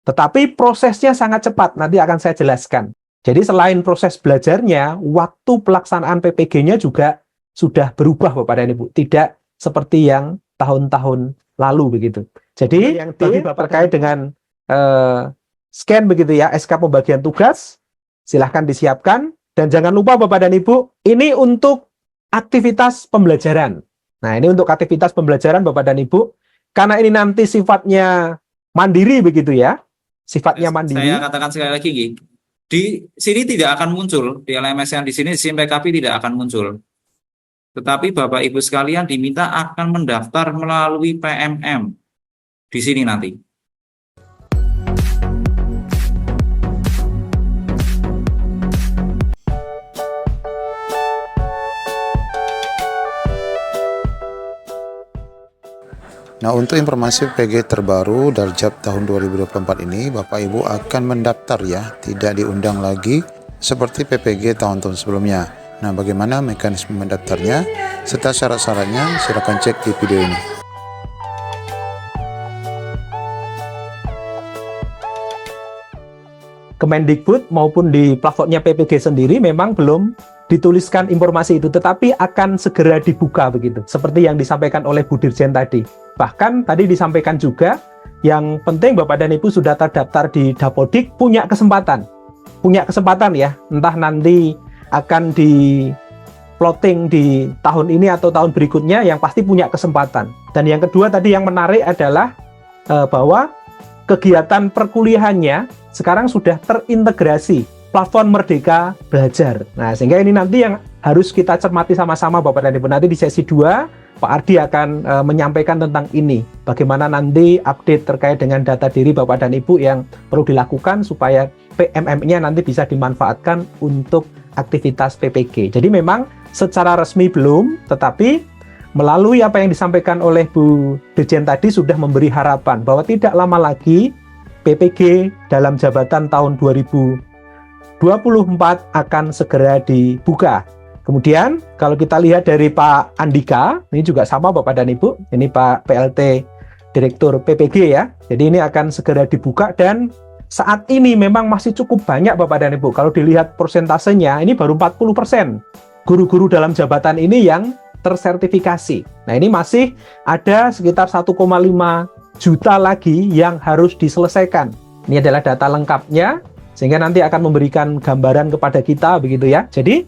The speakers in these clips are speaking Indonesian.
Tetapi prosesnya sangat cepat, nanti akan saya jelaskan. Jadi selain proses belajarnya, waktu pelaksanaan PPG-nya juga sudah berubah Bapak dan Ibu. Tidak seperti yang tahun-tahun lalu begitu. Jadi yang bagi Bapak terkait dengan scan begitu ya, SK pembagian tugas, silahkan disiapkan. Dan jangan lupa Bapak dan Ibu, ini untuk aktivitas pembelajaran. Nah, ini untuk aktivitas pembelajaran Bapak dan Ibu. Karena ini nanti sifatnya mandiri begitu ya. Sifatnya mandiri. Saya katakan sekali lagi, di sini tidak akan muncul, di LMS yang di sini, SIM PKP tidak akan muncul. Tetapi Bapak Ibu sekalian diminta akan mendaftar melalui PMM di sini nanti. Nah, untuk informasi PPG terbaru Daljab tahun 2024 ini, Bapak Ibu akan mendaftar ya, tidak diundang lagi seperti PPG tahun-tahun sebelumnya. Nah, bagaimana mekanisme mendaftarnya serta syarat-syaratnya, silakan cek di video ini. Kemendikbud maupun di platformnya PPG sendiri memang belum dituliskan informasi itu, tetapi akan segera dibuka begitu, seperti yang disampaikan oleh Bu Dirjen tadi. Bahkan tadi disampaikan juga, yang penting Bapak dan Ibu sudah terdaftar di Dapodik, punya kesempatan ya, entah nanti akan di plotting di tahun ini atau tahun berikutnya, yang pasti punya kesempatan. Dan yang kedua tadi yang menarik adalah bahwa kegiatan perkuliahannya sekarang sudah terintegrasi platform Merdeka Belajar. Nah, sehingga ini nanti yang harus kita cermati sama-sama Bapak dan Ibu. Nanti di sesi 2 Pak Ardi akan menyampaikan tentang ini. Bagaimana nanti update terkait dengan data diri Bapak dan Ibu yang perlu dilakukan supaya PMM-nya nanti bisa dimanfaatkan untuk aktivitas PPG. Jadi memang secara resmi belum, tetapi melalui apa yang disampaikan oleh Bu Dirjen tadi sudah memberi harapan bahwa tidak lama lagi PPG dalam jabatan tahun 2024 akan segera dibuka. Kemudian kalau kita lihat dari Pak Andika, ini juga sama Bapak dan Ibu, ini Pak PLT Direktur PPG ya. Jadi ini akan segera dibuka dan saat ini memang masih cukup banyak Bapak dan Ibu. Kalau dilihat persentasenya ini baru 40% guru-guru dalam jabatan ini yang tersertifikasi. Nah, ini masih ada sekitar 1,5 juta lagi yang harus diselesaikan. Ini adalah data lengkapnya sehingga nanti akan memberikan gambaran kepada kita begitu ya. Jadi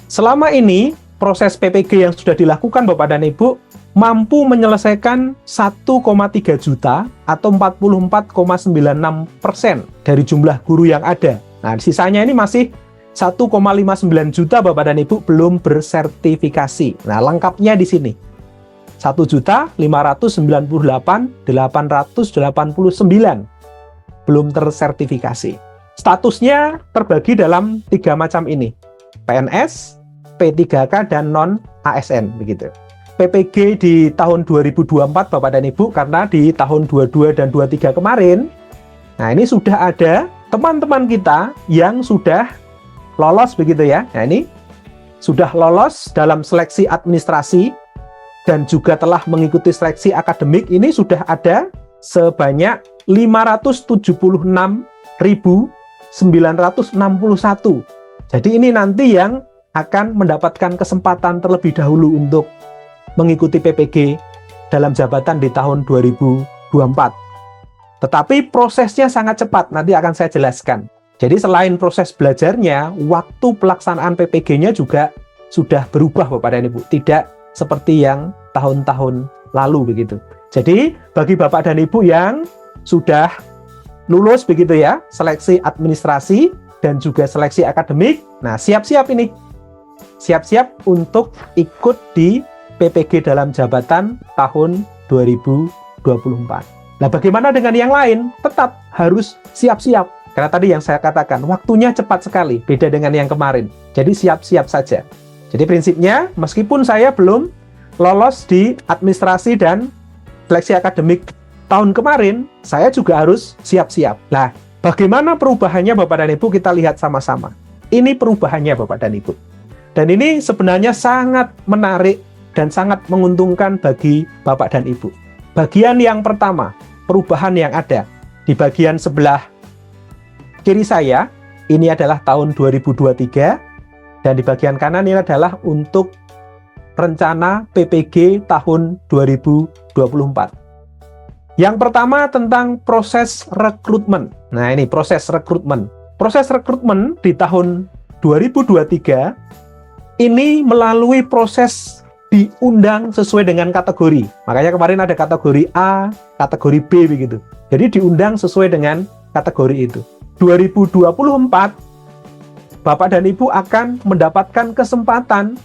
selama ini proses PPG yang sudah dilakukan Bapak dan Ibu mampu menyelesaikan 1,3 juta atau 44,96% dari jumlah guru yang ada. Nah, sisanya ini masih 1,59 juta Bapak dan Ibu belum bersertifikasi. Nah, lengkapnya di sini. 1.598.889 belum tersertifikasi. Statusnya terbagi dalam 3 macam ini. PNS, P3K, dan non-ASN begitu. PPG di tahun 2024 Bapak dan Ibu, karena di tahun 22 dan 23 kemarin, nah ini sudah ada teman-teman kita yang sudah lolos begitu ya. Nah ini sudah lolos dalam seleksi administrasi dan juga telah mengikuti seleksi akademik. Ini sudah ada sebanyak 576.961. Jadi ini nanti yang akan mendapatkan kesempatan terlebih dahulu untuk mengikuti PPG dalam jabatan di tahun 2024. Tetapi prosesnya sangat cepat, nanti akan saya jelaskan. Jadi selain proses belajarnya, waktu pelaksanaan PPG-nya juga sudah berubah Bapak dan Ibu. Tidak seperti yang tahun-tahun lalu begitu. Jadi bagi Bapak dan Ibu yang sudah lulus begitu ya, seleksi administrasi dan juga seleksi akademik, nah siap-siap ini. Siap-siap untuk ikut di PPG dalam jabatan tahun 2024. Nah, bagaimana dengan yang lain? Tetap harus siap-siap. Karena tadi yang saya katakan, waktunya cepat sekali, beda dengan yang kemarin. Jadi siap-siap saja. Jadi prinsipnya, meskipun saya belum lolos di administrasi dan seleksi akademik tahun kemarin, saya juga harus siap-siap. Nah, bagaimana perubahannya Bapak dan Ibu? Kita lihat sama-sama. Ini perubahannya Bapak dan Ibu. Dan ini sebenarnya sangat menarik dan sangat menguntungkan bagi Bapak dan Ibu. Bagian yang pertama, perubahan yang ada. Di bagian sebelah kiri saya, ini adalah tahun 2023, dan di bagian kanan ini adalah untuk rencana PPG tahun 2024. Yang pertama tentang proses rekrutmen. Nah, ini proses rekrutmen. Proses rekrutmen di tahun 2023 ini melalui proses diundang sesuai dengan kategori. Makanya kemarin ada kategori A, kategori B begitu. Jadi diundang sesuai dengan kategori itu. 2024 Bapak dan Ibu akan mendapatkan kesempatan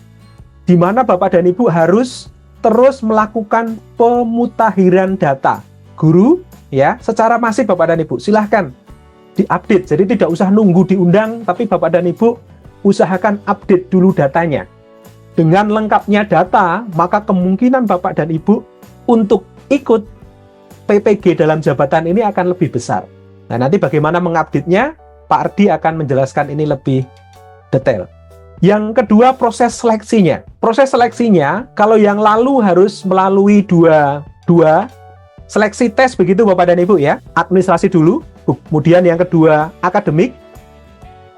di mana Bapak dan Ibu harus terus melakukan pemutakhiran data. Guru, ya, secara masif Bapak dan Ibu, silahkan diupdate. Jadi tidak usah nunggu diundang, tapi Bapak dan Ibu usahakan update dulu datanya. Dengan lengkapnya data, maka kemungkinan Bapak dan Ibu untuk ikut PPG dalam jabatan ini akan lebih besar. Nah, nanti bagaimana mengupdate-nya, Pak Ardi akan menjelaskan ini lebih detail. Yang kedua, proses seleksinya. Proses seleksinya, kalau yang lalu harus melalui dua seleksi tes begitu Bapak dan Ibu ya. Administrasi dulu, kemudian yang kedua akademik.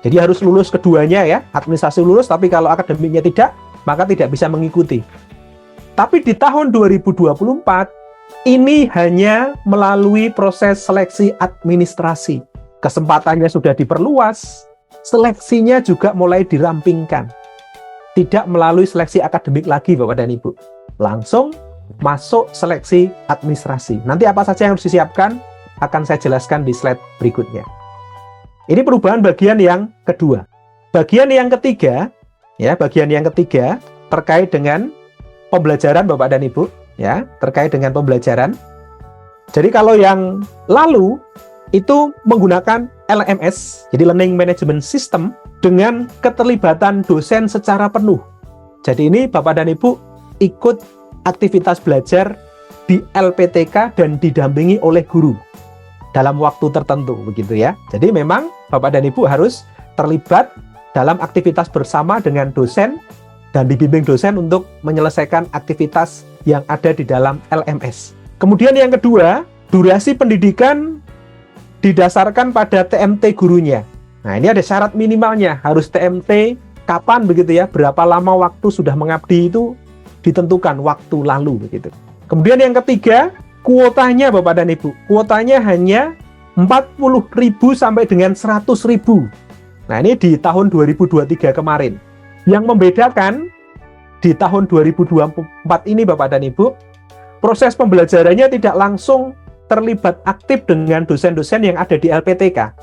Jadi harus lulus keduanya ya. Administrasi lulus, tapi kalau akademiknya tidak, maka tidak bisa mengikuti. Tapi di tahun 2024, ini hanya melalui proses seleksi administrasi. Kesempatannya sudah diperluas, seleksinya juga mulai dirampingkan. Tidak melalui seleksi akademik lagi Bapak dan Ibu. Langsung masuk seleksi administrasi. Nanti apa saja yang harus disiapkan akan saya jelaskan di slide berikutnya. Ini perubahan bagian yang kedua. Bagian yang ketiga, ya, bagian yang ketiga terkait dengan pembelajaran Bapak dan Ibu, ya, terkait dengan pembelajaran. Jadi kalau yang lalu itu menggunakan LMS, jadi Learning Management System, dengan keterlibatan dosen secara penuh. Jadi ini Bapak dan Ibu ikut aktivitas belajar di LPTK dan didampingi oleh guru dalam waktu tertentu, begitu ya. Jadi memang Bapak dan Ibu harus terlibat dalam aktivitas bersama dengan dosen dan dibimbing dosen untuk menyelesaikan aktivitas yang ada di dalam LMS. Kemudian yang kedua, durasi pendidikan didasarkan pada TMT gurunya. Nah, ini ada syarat minimalnya, harus TMT kapan begitu ya, berapa lama waktu sudah mengabdi itu ditentukan waktu lalu begitu. Kemudian yang ketiga, kuotanya Bapak dan Ibu. Kuotanya hanya 40.000 sampai dengan 100.000. Nah, ini di tahun 2023 kemarin. Yang membedakan di tahun 2024 ini Bapak dan Ibu, proses pembelajarannya tidak langsung terlibat aktif dengan dosen-dosen yang ada di LPTK.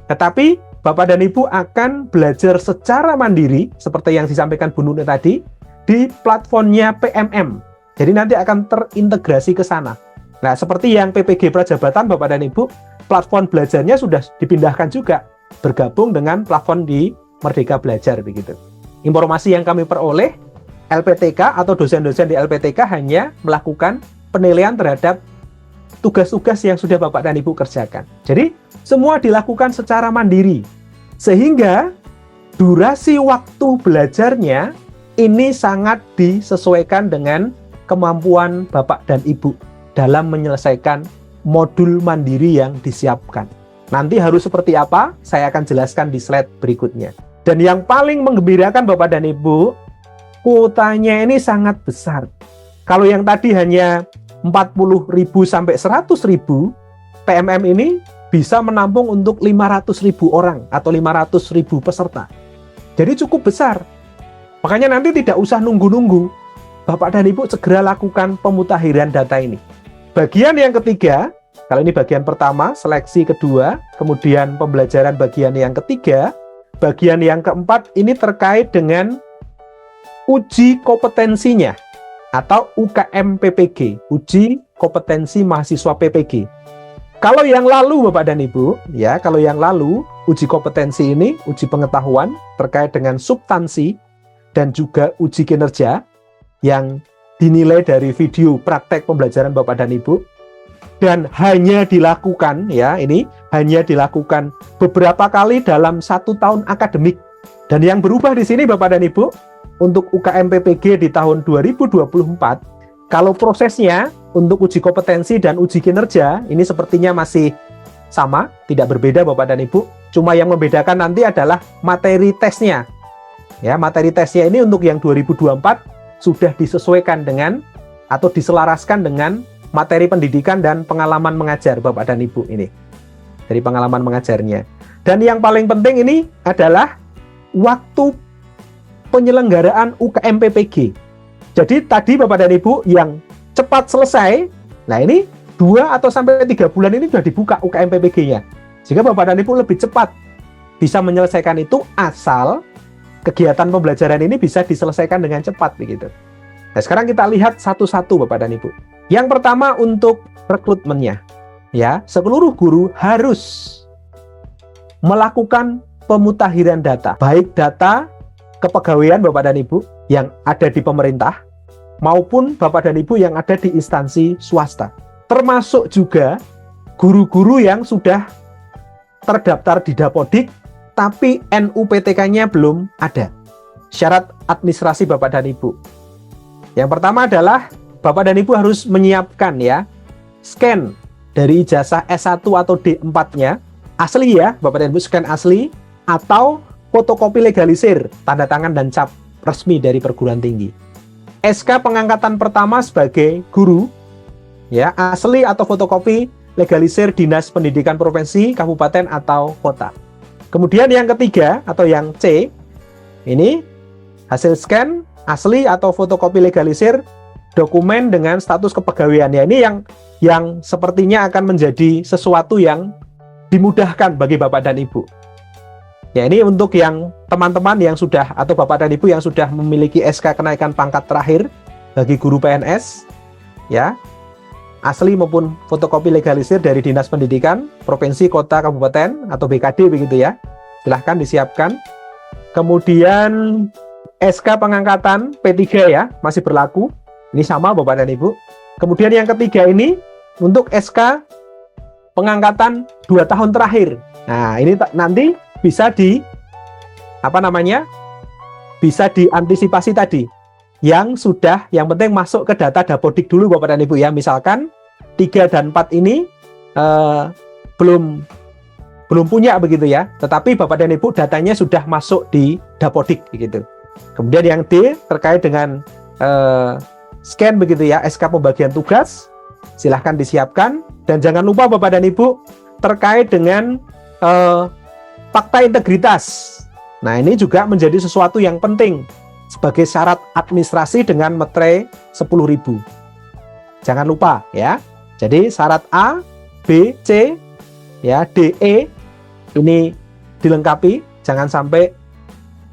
Tetapi Bapak dan Ibu akan belajar secara mandiri, seperti yang disampaikan Bu Nuni tadi, di platformnya PMM. Jadi nanti akan terintegrasi ke sana. Nah, seperti yang PPG Prajabatan Bapak dan Ibu, platform belajarnya sudah dipindahkan juga, bergabung dengan platform di Merdeka Belajar begitu. Informasi yang kami peroleh, LPTK atau dosen-dosen di LPTK hanya melakukan penilaian terhadap tugas-tugas yang sudah Bapak dan Ibu kerjakan. Jadi, semua dilakukan secara mandiri. Sehingga durasi waktu belajarnya ini sangat disesuaikan dengan kemampuan Bapak dan Ibu dalam menyelesaikan modul mandiri yang disiapkan. Nanti harus seperti apa, saya akan jelaskan di slide berikutnya. Dan yang paling menggembirakan Bapak dan Ibu, kuotanya ini sangat besar. Kalau yang tadi hanya 40.000 sampai 100.000, PMM ini bisa menampung untuk 500.000 orang atau 500.000 peserta. Jadi cukup besar. Makanya nanti tidak usah nunggu-nunggu. Bapak dan Ibu segera lakukan pemutakhiran data ini. Bagian yang ketiga, kalau ini bagian pertama, seleksi kedua, kemudian pembelajaran bagian yang ketiga, bagian yang keempat ini terkait dengan uji kompetensinya atau UKM PPG, uji kompetensi mahasiswa PPG. Kalau yang lalu Bapak dan Ibu, ya, kalau yang lalu uji kompetensi ini, uji pengetahuan terkait dengan substansi dan juga uji kinerja yang dinilai dari video praktek pembelajaran Bapak dan Ibu, dan hanya dilakukan, ya, ini hanya dilakukan beberapa kali dalam 1 tahun akademik. Dan yang berubah di sini Bapak dan Ibu, untuk UKM PPG di tahun 2024, kalau prosesnya untuk uji kompetensi dan uji kinerja ini sepertinya masih sama, tidak berbeda Bapak dan Ibu. Cuma yang membedakan nanti adalah materi tesnya. Ya, materi tesnya ini untuk yang 2024 sudah disesuaikan dengan atau diselaraskan dengan materi pendidikan dan pengalaman mengajar Bapak dan Ibu ini. Dari pengalaman mengajarnya. Dan yang paling penting ini adalah waktu penyelenggaraan UKM PPG. Jadi tadi Bapak dan Ibu yang cepat selesai, nah ini 2 atau sampai 3 bulan ini sudah dibuka UKM PPG-nya. Sehingga Bapak dan Ibu lebih cepat bisa menyelesaikan itu asal kegiatan pembelajaran ini bisa diselesaikan dengan cepat begitu. Nah, sekarang kita lihat satu-satu Bapak dan Ibu. Yang pertama untuk rekrutmennya. Ya, seluruh guru harus melakukan pemutakhiran data, baik data kepegawaian Bapak dan Ibu yang ada di pemerintah maupun Bapak dan Ibu yang ada di instansi swasta. Termasuk juga guru-guru yang sudah terdaftar di Dapodik tapi NUPTK-nya belum ada. Syarat administrasi Bapak dan Ibu. Yang pertama adalah Bapak dan Ibu harus menyiapkan ya scan dari ijazah S1 atau D4-nya asli ya, Bapak dan Ibu, scan asli atau fotokopi legalisir, tanda tangan dan cap resmi dari perguruan tinggi. SK pengangkatan pertama sebagai guru ya, asli atau fotokopi legalisir Dinas Pendidikan Provinsi, Kabupaten atau Kota. Kemudian yang ketiga atau yang C, ini hasil scan asli atau fotokopi legalisir dokumen dengan status kepegawaiannya. Ini yang sepertinya akan menjadi sesuatu yang dimudahkan bagi Bapak dan Ibu. Ya, ini untuk yang teman-teman yang sudah atau Bapak dan Ibu yang sudah memiliki SK kenaikan pangkat terakhir bagi guru PNS, ya, asli maupun fotokopi legalisir dari Dinas Pendidikan, Provinsi, Kota, Kabupaten, atau BKD begitu ya. Silahkan disiapkan. Kemudian SK pengangkatan P3 ya, masih berlaku. Ini sama Bapak dan Ibu. Kemudian yang ketiga ini untuk SK pengangkatan 2 tahun terakhir. Nah, ini nanti bisa bisa diantisipasi tadi. Yang penting masuk ke data Dapodik dulu Bapak dan Ibu ya. Misalkan 3 dan 4 ini belum punya begitu ya. Tetapi Bapak dan Ibu datanya sudah masuk di Dapodik begitu. Kemudian yang D terkait dengan scan begitu ya, SK pembagian tugas, silahkan disiapkan. Dan jangan lupa Bapak dan Ibu terkait dengan fakta integritas. Nah, ini juga menjadi sesuatu yang penting sebagai syarat administrasi dengan metre 10.000. Jangan lupa ya. Jadi syarat A, B, C, ya, D, E ini dilengkapi, jangan sampai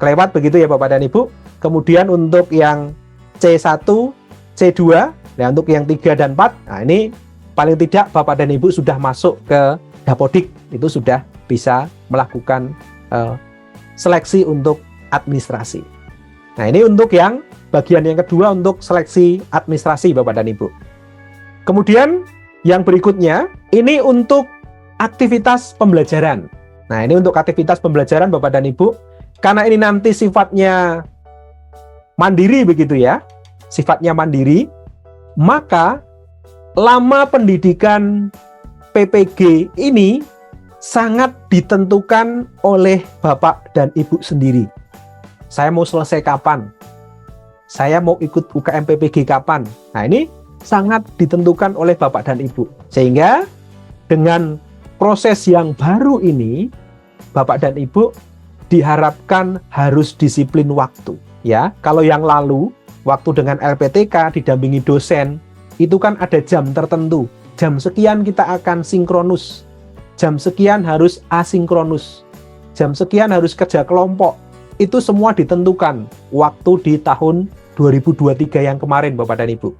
kelewat begitu ya Bapak dan Ibu. Kemudian untuk yang C1, C2, nah untuk yang 3 dan 4, nah ini paling tidak Bapak dan Ibu sudah masuk ke Dapodik, itu sudah bisa melakukan seleksi untuk administrasi. Nah, ini untuk yang bagian yang kedua untuk seleksi administrasi Bapak dan Ibu. Kemudian yang berikutnya ini untuk aktivitas pembelajaran. Nah, ini untuk aktivitas pembelajaran Bapak dan Ibu. Karena ini nanti sifatnya mandiri begitu ya. Sifatnya mandiri, maka lama pendidikan PPG ini sangat ditentukan oleh Bapak dan Ibu sendiri. Saya mau selesai kapan? Saya mau ikut UKM PPG kapan? Nah, ini sangat ditentukan oleh Bapak dan Ibu. Sehingga dengan proses yang baru ini, Bapak dan Ibu diharapkan harus disiplin waktu. Ya, kalau yang lalu waktu dengan LPTK didampingi dosen, itu kan ada jam tertentu. Jam sekian kita akan sinkronus. Jam sekian harus asinkronus. Jam sekian harus kerja kelompok. Itu semua ditentukan waktu di tahun 2023 yang kemarin Bapak dan Ibu.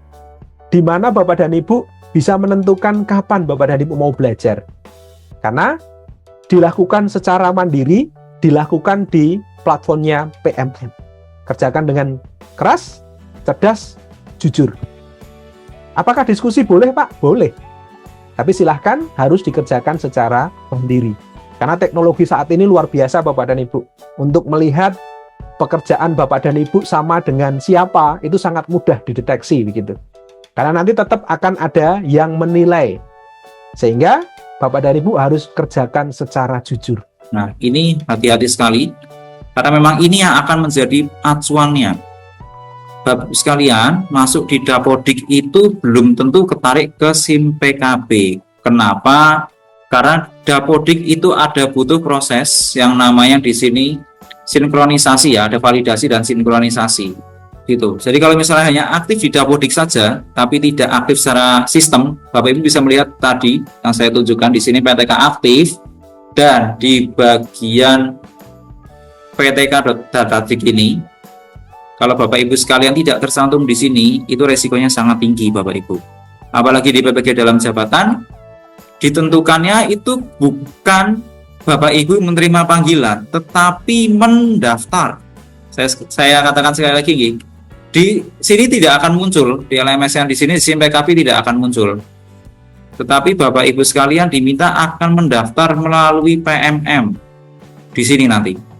Di mana Bapak dan Ibu bisa menentukan kapan Bapak dan Ibu mau belajar. Karena dilakukan secara mandiri, dilakukan di platformnya PMM. Kerjakan dengan keras, cerdas, jujur. Apakah diskusi boleh Pak? Boleh. Tapi silahkan harus dikerjakan secara mandiri. Karena teknologi saat ini luar biasa Bapak dan Ibu. Untuk melihat pekerjaan Bapak dan Ibu sama dengan siapa, itu sangat mudah dideteksi begitu. Karena nanti tetap akan ada yang menilai. Sehingga Bapak dan Ibu harus kerjakan secara jujur. Nah, ini hati-hati sekali, karena memang ini yang akan menjadi acuannya. Bapak Ibu sekalian, masuk di Dapodik itu belum tentu ketarik ke SIM PKB. Kenapa? Karena Dapodik itu ada butuh proses yang namanya di sini sinkronisasi ya, ada validasi dan sinkronisasi. Gitu. Jadi kalau misalnya hanya aktif di Dapodik saja, tapi tidak aktif secara sistem, Bapak Ibu bisa melihat tadi yang saya tunjukkan di sini PTK aktif, dan di bagian PTK.Dapodik ini, kalau Bapak Ibu sekalian tidak tersantum di sini, itu resikonya sangat tinggi Bapak Ibu. Apalagi di PPG dalam jabatan, ditentukannya itu bukan Bapak Ibu menerima panggilan, tetapi mendaftar. Saya katakan sekali lagi, di sini tidak akan muncul, di LMS yang di sini SIM PKB tidak akan muncul. Tetapi Bapak Ibu sekalian diminta akan mendaftar melalui PMM di sini nanti.